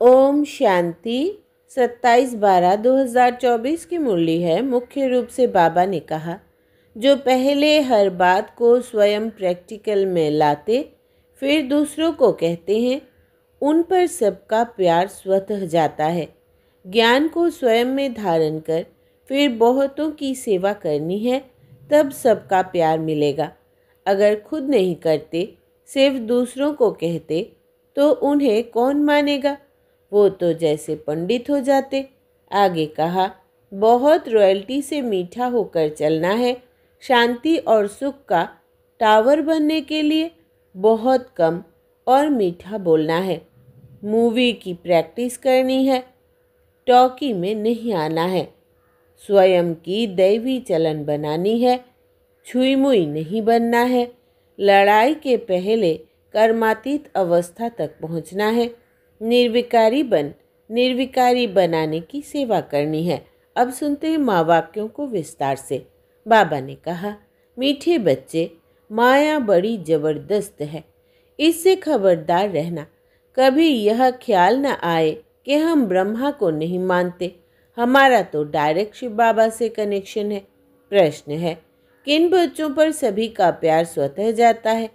ओम शांति। 27/12/2024 की मुरली है। मुख्य रूप से बाबा ने कहा, जो पहले हर बात को स्वयं प्रैक्टिकल में लाते फिर दूसरों को कहते हैं, उन पर सबका प्यार स्वतः जाता है। ज्ञान को स्वयं में धारण कर फिर बहुतों की सेवा करनी है, तब सबका प्यार मिलेगा। अगर खुद नहीं करते, सिर्फ दूसरों को कहते, तो उन्हें कौन मानेगा? वो तो जैसे पंडित हो जाते। आगे कहा, बहुत रॉयल्टी से मीठा होकर चलना है। शांति और सुख का टावर बनने के लिए बहुत कम और मीठा बोलना है। मूवी की प्रैक्टिस करनी है, टॉकी में नहीं आना है। स्वयं की दैवी चलन बनानी है, छुई मुई नहीं बनना है। लड़ाई के पहले कर्मातीत अवस्था तक पहुंचना है। निर्विकारी बनाने की सेवा करनी है। अब सुनते हैं माँ वाक्यों को विस्तार से। बाबा ने कहा, मीठे बच्चे, माया बड़ी जबरदस्त है, इससे खबरदार रहना। कभी यह ख्याल न आए कि हम ब्रह्मा को नहीं मानते। हमारा तो डायरेक्ट शिव बाबा से कनेक्शन है। प्रश्न है, किन बच्चों पर सभी का प्यार स्वतः जाता है?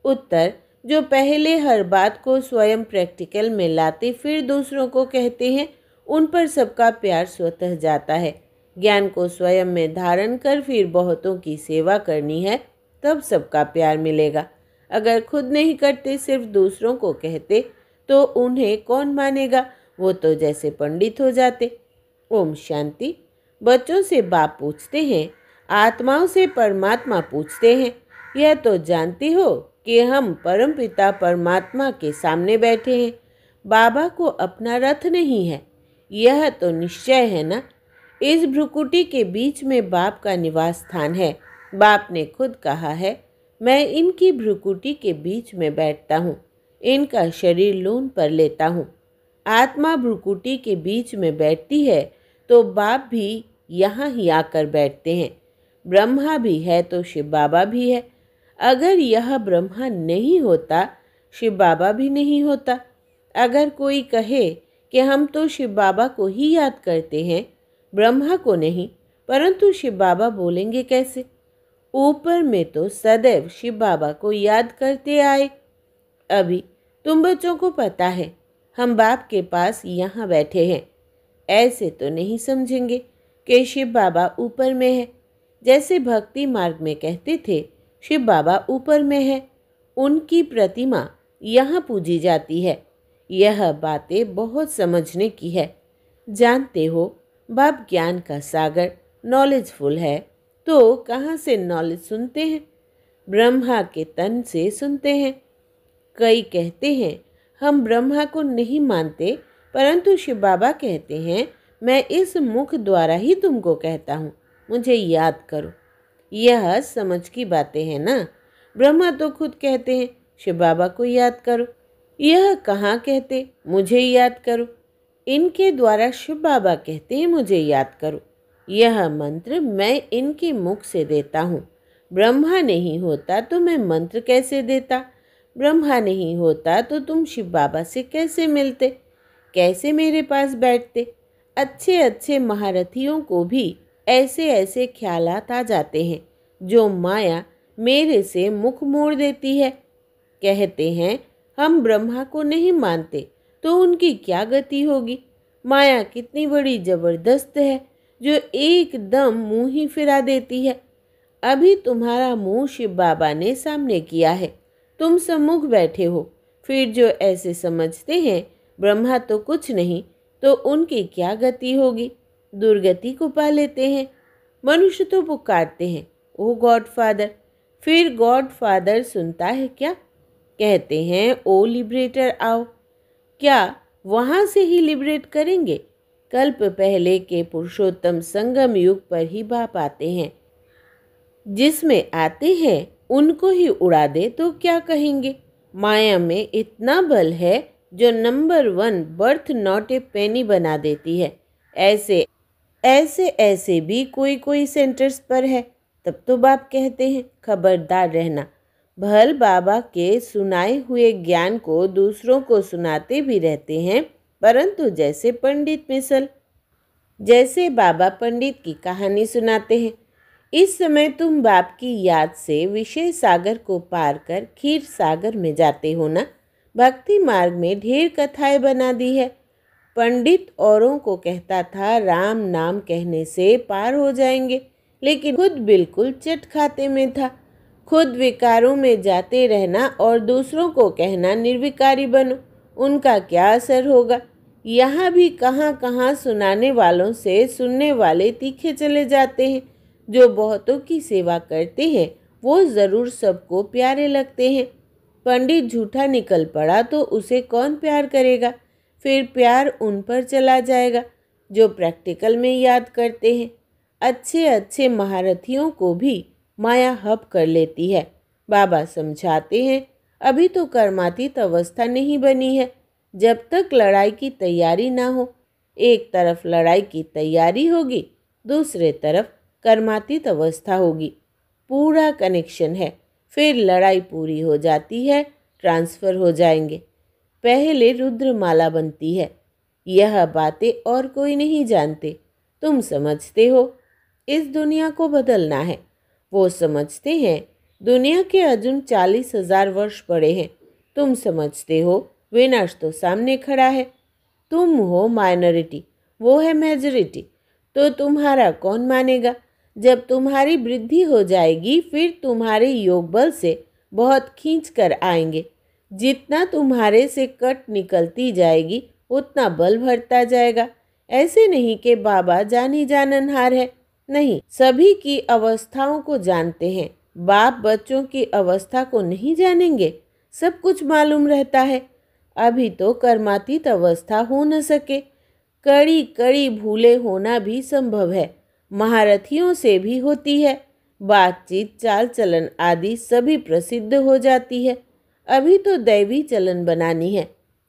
उत्तर, जो पहले हर बात को स्वयं प्रैक्टिकल में लाते फिर दूसरों को कहते हैं, उन पर सबका प्यार स्वतः जाता है। ज्ञान को स्वयं में धारण कर फिर बहुतों की सेवा करनी है, तब सबका प्यार मिलेगा। अगर खुद नहीं करते, सिर्फ दूसरों को कहते, तो उन्हें कौन मानेगा? वो तो जैसे पंडित हो जाते। ओम शांति। बच्चों से बाप पूछते हैं, आत्माओं से परमात्मा पूछते हैं, यह तो जानती हो कि हम परमपिता परमात्मा के सामने बैठे हैं। बाबा को अपना रथ नहीं है, यह तो निश्चय है ना। इस भ्रुकुटी के बीच में बाप का निवास स्थान है। बाप ने खुद कहा है, मैं इनकी भ्रुकुटी के बीच में बैठता हूँ, इनका शरीर लोन पर लेता हूँ। आत्मा भ्रुकुटी के बीच में बैठती है तो बाप भी यहाँ ही आकर बैठते हैं। ब्रह्मा भी है तो शिव बाबा भी है। अगर यह ब्रह्मा नहीं होता, शिव बाबा भी नहीं होता। अगर कोई कहे कि हम तो शिव बाबा को ही याद करते हैं, ब्रह्मा को नहीं, परंतु शिव बाबा बोलेंगे कैसे? ऊपर में तो सदैव शिव बाबा को याद करते आए। अभी तुम बच्चों को पता है, हम बाप के पास यहाँ बैठे हैं। ऐसे तो नहीं समझेंगे कि शिव बाबा ऊपर में है। जैसे भक्ति मार्ग में कहते थे, शिव बाबा ऊपर में है, उनकी प्रतिमा यहाँ पूजी जाती है। यह बातें बहुत समझने की है। जानते हो, बाप ज्ञान का सागर, नॉलेजफुल है, तो कहाँ से नॉलेज सुनते हैं? ब्रह्मा के तन से सुनते हैं। कई कहते हैं, हम ब्रह्मा को नहीं मानते, परंतु शिव बाबा कहते हैं, मैं इस मुख द्वारा ही तुमको कहता हूँ, मुझे याद करो। यह समझ की बातें हैं ना। ब्रह्मा तो खुद कहते हैं, शिव बाबा को याद करो। यह कहाँ कहते, मुझे याद करो? इनके द्वारा शिव बाबा कहते हैं, मुझे याद करो। यह मंत्र मैं इनके मुख से देता हूँ। ब्रह्मा नहीं होता तो मैं मंत्र कैसे देता? ब्रह्मा नहीं होता तो तुम शिव बाबा से कैसे मिलते, कैसे मेरे पास बैठते? अच्छे अच्छे महारथियों को भी ऐसे ऐसे ख्यालात आ जाते हैं, जो माया मेरे से मुख मोड़ देती है। कहते हैं, हम ब्रह्मा को नहीं मानते, तो उनकी क्या गति होगी? माया कितनी बड़ी जबरदस्त है, जो एकदम मुंह ही फिरा देती है। अभी तुम्हारा मुंह शिव बाबा ने सामने किया है, तुम सम्मुख बैठे हो। फिर जो ऐसे समझते हैं ब्रह्मा तो कुछ नहीं, तो उनकी क्या गति होगी? दुर्गति को पा लेते हैं। मनुष्य तो पुकारते हैं, ओ गॉड फादर। फिर गॉड फादर सुनता है क्या? कहते हैं, ओ लिबरेटर आओ। क्या वहाँ से ही लिबरेट करेंगे? कल्प पहले के पुरुषोत्तम संगम युग पर ही बाप आते हैं। जिसमें आते हैं उनको ही उड़ा दे तो क्या कहेंगे? माया में इतना बल है जो नंबर 1 बर्थ नॉट ए पेनी बना देती है। ऐसे ऐसे भी कोई सेंटर्स पर है। तब तो बाप कहते हैं, खबरदार रहना। भल बाबा के सुनाए हुए ज्ञान को दूसरों को सुनाते भी रहते हैं, परंतु जैसे पंडित मिसल। जैसे बाबा पंडित की कहानी सुनाते हैं। इस समय तुम बाप की याद से विषय सागर को पार कर क्षीर सागर में जाते हो ना। भक्ति मार्ग में ढेर कथाएं बना दी है। पंडित औरों को कहता था राम नाम कहने से पार हो जाएंगे, लेकिन खुद बिल्कुल चट खाते में था। खुद विकारों में जाते रहना और दूसरों को कहना निर्विकारी बनो, उनका क्या असर होगा। यहाँ भी कहाँ कहाँ सुनाने वालों से सुनने वाले तीखे चले जाते हैं। जो बहुतों की सेवा करते हैं वो ज़रूर सबको प्यारे लगते हैं। पंडित झूठा निकल पड़ा तो उसे कौन प्यार करेगा। फिर प्यार उन पर चला जाएगा जो प्रैक्टिकल में याद करते हैं। अच्छे अच्छे महारथियों को भी माया हप कर लेती है। बाबा समझाते हैं अभी तो कर्मातीत अवस्था नहीं बनी है। जब तक लड़ाई की तैयारी ना हो, एक तरफ लड़ाई की तैयारी होगी, दूसरे तरफ कर्मातीत अवस्था होगी। पूरा कनेक्शन है। फिर लड़ाई पूरी हो जाती है, ट्रांसफ़र हो जाएंगे। पहले रुद्रमाला बनती है। यह बातें और कोई नहीं जानते। तुम समझते हो इस दुनिया को बदलना है। वो समझते हैं दुनिया के अजुन 40,000 वर्ष पड़े हैं। तुम समझते हो विनाश तो सामने खड़ा है। तुम हो माइनॉरिटी, वो है मेजॉरिटी। तो तुम्हारा कौन मानेगा। जब तुम्हारी वृद्धि हो जाएगी फिर तुम्हारे योग बल से बहुत खींच कर आएंगे। जितना तुम्हारे से कट निकलती जाएगी उतना बल भरता जाएगा। ऐसे नहीं कि बाबा जानी जाननहार है, नहीं, सभी की अवस्थाओं को जानते हैं। बाप बच्चों की अवस्था को नहीं जानेंगे। सब कुछ मालूम रहता है। अभी तो कर्मातीत अवस्था हो न सके। कड़ी कड़ी भूले होना भी संभव है। महारथियों से भी होती है। बातचीत चाल चलन आदि सभी प्रसिद्ध हो जाती है। अभी तो दैवी चलन बनानी है।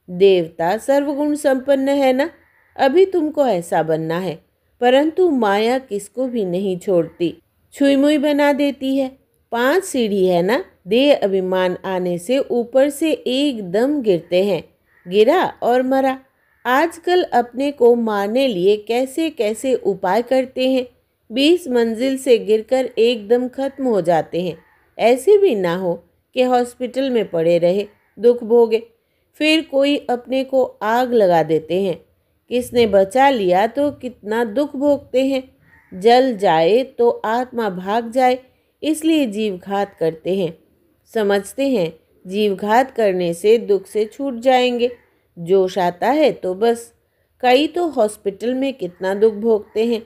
देवता सर्वगुण संपन्न है ना। अभी तुमको ऐसा बनना है। परंतु माया किसको भी नहीं छोड़ती, छुई मुई बना देती है। 5 सीढ़ी है ना। देह अभिमान आने से ऊपर से एकदम गिरते हैं। गिरा और मरा। आजकल अपने को मारने लिए कैसे कैसे उपाय करते हैं। 20 मंजिल से गिरकर एकदम खत्म हो जाते हैं। ऐसे भी ना हो कि हॉस्पिटल में पड़े रहे, दुख भोगे। फिर कोई अपने को आग लगा देते हैं। किसने बचा लिया तो कितना दुख भोगते हैं। जल जाए तो आत्मा भाग जाए, इसलिए जीवघात करते हैं। समझते हैं जीवघात करने से दुख से छूट जाएंगे। जोश आता है तो बस। कई तो हॉस्पिटल में कितना दुख भोगते हैं।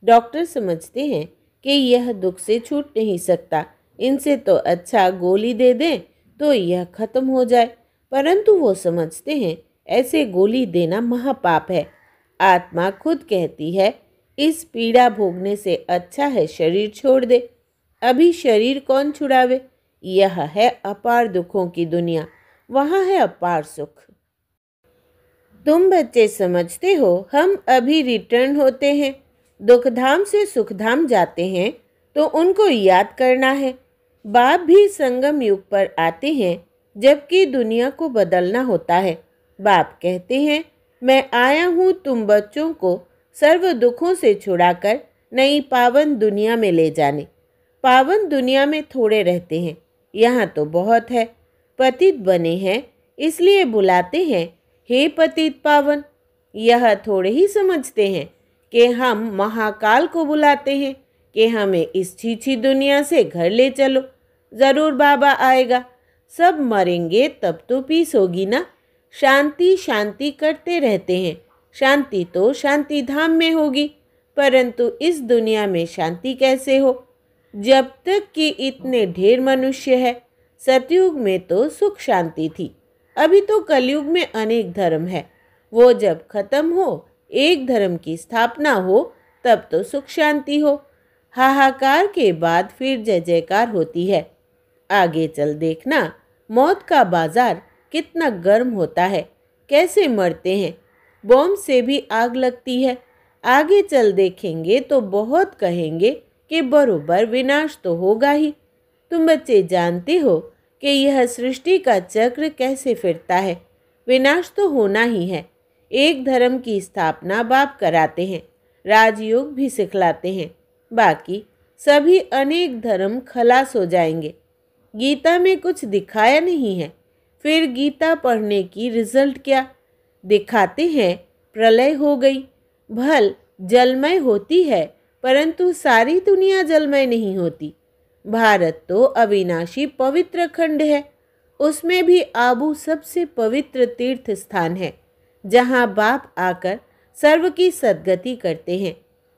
डॉक्टर समझते हैं कि यह दुख से छूट नहीं सकता, इनसे तो अच्छा गोली दे दें तो यह खत्म हो जाए। परंतु वो समझते हैं ऐसे गोली देना महापाप है। आत्मा खुद कहती है इस पीड़ा भोगने से अच्छा है शरीर छोड़ दे। अभी शरीर कौन छुड़ावे। यह है अपार दुखों की दुनिया, वहाँ है अपार सुख। तुम बच्चे समझते हो हम अभी रिटर्न होते हैं। दुखधाम से सुखधाम जाते हैं तो उनको याद करना है। बाप भी संगम युग पर आते हैं जबकि दुनिया को बदलना होता है। बाप कहते हैं मैं आया हूँ तुम बच्चों को सर्व दुखों से छुड़ाकर नई पावन दुनिया में ले जाने। पावन दुनिया में थोड़े रहते हैं, यहाँ तो बहुत है। पतित बने हैं इसलिए बुलाते हैं हे पतित पावन। यह थोड़े ही समझते हैं कि हम महाकाल को बुलाते हैं कि हमें इस छीछी दुनिया से घर ले चलो। ज़रूर बाबा आएगा, सब मरेंगे तब तो पीस होगी ना। शांति शांति करते रहते हैं। शांति तो शांति धाम में होगी, परंतु इस दुनिया में शांति कैसे हो जब तक कि इतने ढेर मनुष्य है। सतयुग में तो सुख शांति थी। अभी तो कलयुग में अनेक धर्म है। वो जब खत्म हो, एक धर्म की स्थापना हो, तब तो सुख शांति हो। हाहाकार के बाद फिर जय जयकार होती है। आगे चल देखना मौत का बाजार कितना गर्म होता है, कैसे मरते हैं। बॉम्ब से भी आग लगती है। आगे चल देखेंगे तो बहुत कहेंगे कि बरोबर विनाश तो होगा ही। तुम बच्चे जानते हो कि यह सृष्टि का चक्र कैसे फिरता है। विनाश तो होना ही है। एक धर्म की स्थापना बाप कराते हैं, राजयोग भी सिखलाते हैं, बाकी सभी अनेक धर्म खलास हो जाएंगे। गीता में कुछ दिखाया नहीं है, फिर गीता पढ़ने की रिजल्ट क्या? दिखाते हैं प्रलय हो गई। भल जलमय होती है, परंतु सारी दुनिया जलमय नहीं होती। भारत तो अविनाशी पवित्र खंड है, उसमें भी आबू सबसे पवित्र तीर्थ स्थान है, जहाँ बाप आकर सर्व की सद्गति करते हैं।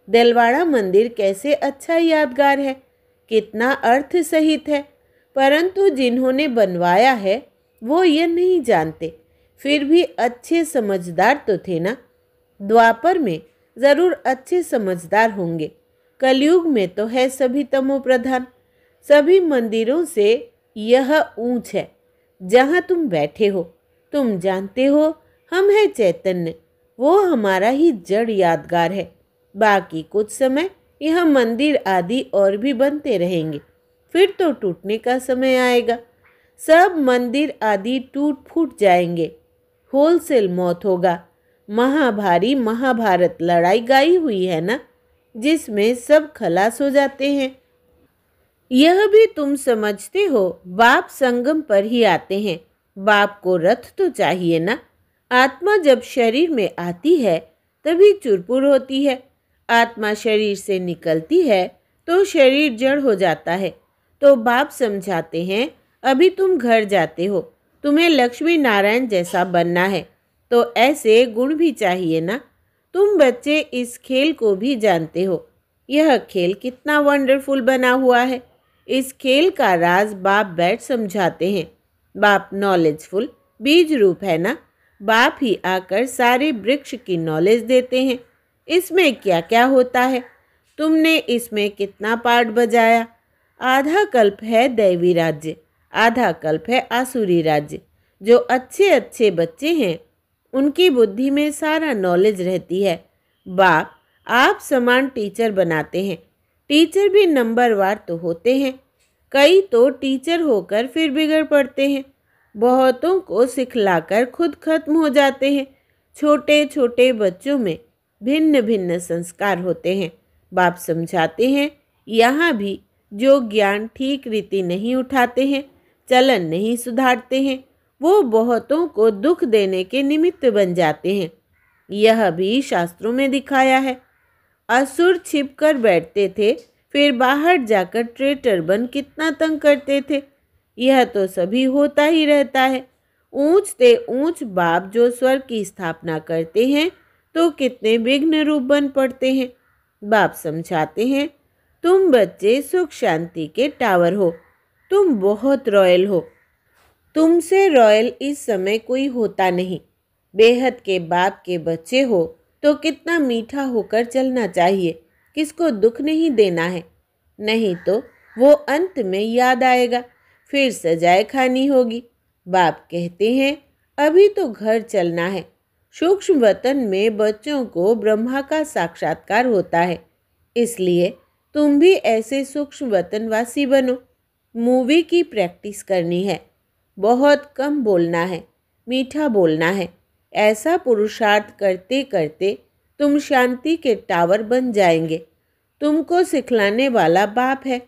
दिलवाड़ा मंदिर कैसे अच्छा यादगार है, कितना अर्थ सहित है, परंतु जिन्होंने बनवाया है वो ये नहीं जानते। फिर भी अच्छे समझदार तो थे ना। द्वापर में जरूर अच्छे समझदार होंगे, कलयुग में तो है सभी तमो प्रधान। सभी मंदिरों से यह ऊंच है जहाँ तुम बैठे हो। तुम जानते हो हम है चैतन्य, वो हमारा ही जड़ यादगार है। बाकी कुछ समय यह मंदिर आदि और भी बनते रहेंगे, फिर तो टूटने का समय आएगा। सब मंदिर आदि टूट फूट जाएंगे, होलसेल मौत होगा। महाभारी महाभारत लड़ाई गाई हुई है ना, जिसमें सब खलास हो जाते हैं। यह भी तुम समझते हो, बाप संगम पर ही आते हैं। बाप को रथ तो चाहिए ना। आत्मा जब शरीर में आती है तभी चुरपुर होती है। आत्मा शरीर से निकलती है तो शरीर जड़ हो जाता है। तो बाप समझाते हैं, अभी तुम घर जाते हो, तुम्हें लक्ष्मी नारायण जैसा बनना है, तो ऐसे गुण भी चाहिए ना। तुम बच्चे इस खेल को भी जानते हो। यह खेल कितना वंडरफुल बना हुआ है। इस खेल का राज बाप बैठ समझाते हैं। बाप नॉलेजफुल बीज रूप है ना। बाप ही आकर सारे वृक्ष की नॉलेज देते हैं। इसमें क्या क्या होता है, तुमने इसमें कितना पार्ट बजाया। आधा कल्प है दैवी राज्य, आधा कल्प है आसुरी राज्य। जो अच्छे अच्छे बच्चे हैं उनकी बुद्धि में सारा नॉलेज रहती है। बाप आप समान टीचर बनाते हैं। टीचर भी नंबरवार तो होते हैं, कई तो टीचर होकर फिर बिगड़ पड़ते हैं। बहुतों को सिखलाकर खुद खत्म हो जाते हैं। छोटे छोटे बच्चों में भिन्न भिन्न संस्कार होते हैं। बाप समझाते हैं, यहाँ भी जो ज्ञान ठीक रीति नहीं उठाते हैं, चलन नहीं सुधारते हैं, वो बहुतों को दुख देने के निमित्त बन जाते हैं। यह भी शास्त्रों में दिखाया है। असुर छिपकर बैठते थे, फिर बाहर जाकर ट्रेटर बन कितना तंग करते थे। यह तो सभी होता ही रहता है। ऊंच ते ऊंच बाप जो स्वर्ग की स्थापना करते हैं तो कितने विघ्न रूप बन पड़ते हैं। बाप समझाते हैं, तुम बच्चे सुख शांति के टावर हो, तुम बहुत रॉयल हो। तुमसे रॉयल इस समय कोई होता नहीं। बेहद के बाप के बच्चे हो तो कितना मीठा होकर चलना चाहिए, किसको दुख नहीं देना है, नहीं तो वो अंत में याद आएगा, फिर सजाए खानी होगी। बाप कहते हैं, अभी तो घर चलना है। सूक्ष्म वतन में बच्चों को ब्रह्मा का साक्षात्कार होता है, इसलिए तुम भी ऐसे सूक्ष्म वतनवासी बनो। मूवी की प्रैक्टिस करनी है, बहुत कम बोलना है, मीठा बोलना है। ऐसा पुरुषार्थ करते करते तुम शांति के टावर बन जाएंगे। तुमको सिखलाने वाला बाप है,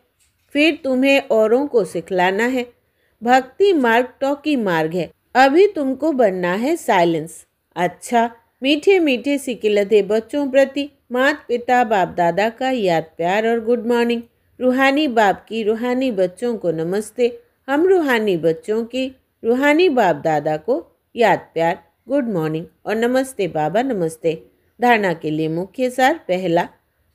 फिर तुम्हें औरों को सिखलाना है। भक्ति मार्ग टॉकी मार्ग है, अभी तुमको बनना है साइलेंस। अच्छा, मीठे मीठे सिकिलधे बच्चों प्रति माता पिता बाप दादा का याद प्यार और गुड मॉर्निंग। रूहानी बाप की रूहानी बच्चों को नमस्ते। हम रूहानी बच्चों की रूहानी बाप दादा को याद प्यार, गुड मॉर्निंग और नमस्ते बाबा नमस्ते। धारणा के लिए मुख्य सार, पहला,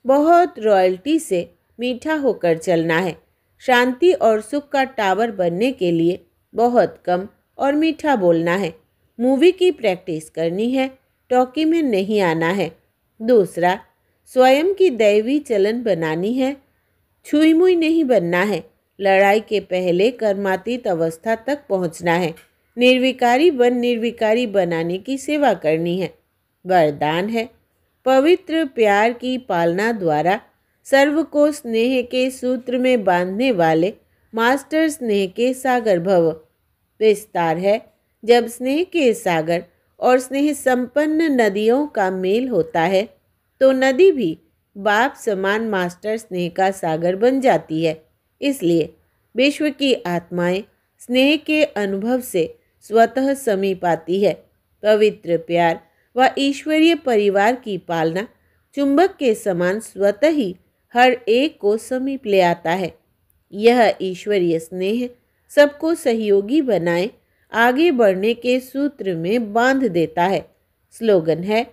बहुत रॉयल्टी से मीठा होकर चलना है। शांति और सुख का टावर बनने के लिए बहुत कम और मीठा बोलना है। मूवी की प्रैक्टिस करनी है, टॉकी में नहीं आना है। दूसरा, स्वयं की दैवी चलन बनानी है, छुई मुई नहीं बनना है। लड़ाई के पहले कर्मातीत अवस्था तक पहुंचना है। निर्विकारी बन निर्विकारी बनाने की सेवा करनी है। वरदान है, पवित्र प्यार की पालना द्वारा सर्व को स्नेह के सूत्र में बांधने वाले मास्टर स्नेह के सागर भव। विस्तार है, जब स्नेह के सागर और स्नेह संपन्न नदियों का मेल होता है तो नदी भी बाप समान मास्टर स्नेह का सागर बन जाती है। इसलिए विश्व की आत्माएं स्नेह के अनुभव से स्वतः समीप आती है। पवित्र प्यार व ईश्वरीय परिवार की पालना चुंबक के समान स्वतः ही हर एक को समीप ले आता है। यह ईश्वरीय स्नेह सबको सहयोगी बनाए आगे बढ़ने के सूत्र में बांध देता है। स्लोगन है,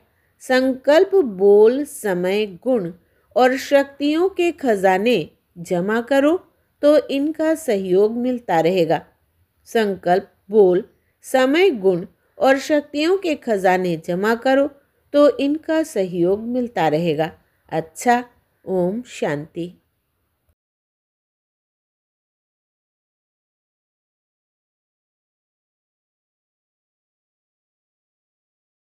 संकल्प, बोल, समय, गुण और शक्तियों के खजाने जमा करो तो इनका सहयोग मिलता रहेगा। संकल्प, बोल, समय, गुण और शक्तियों के खजाने जमा करो तो इनका सहयोग मिलता रहेगा। अच्छा, ओम शांति।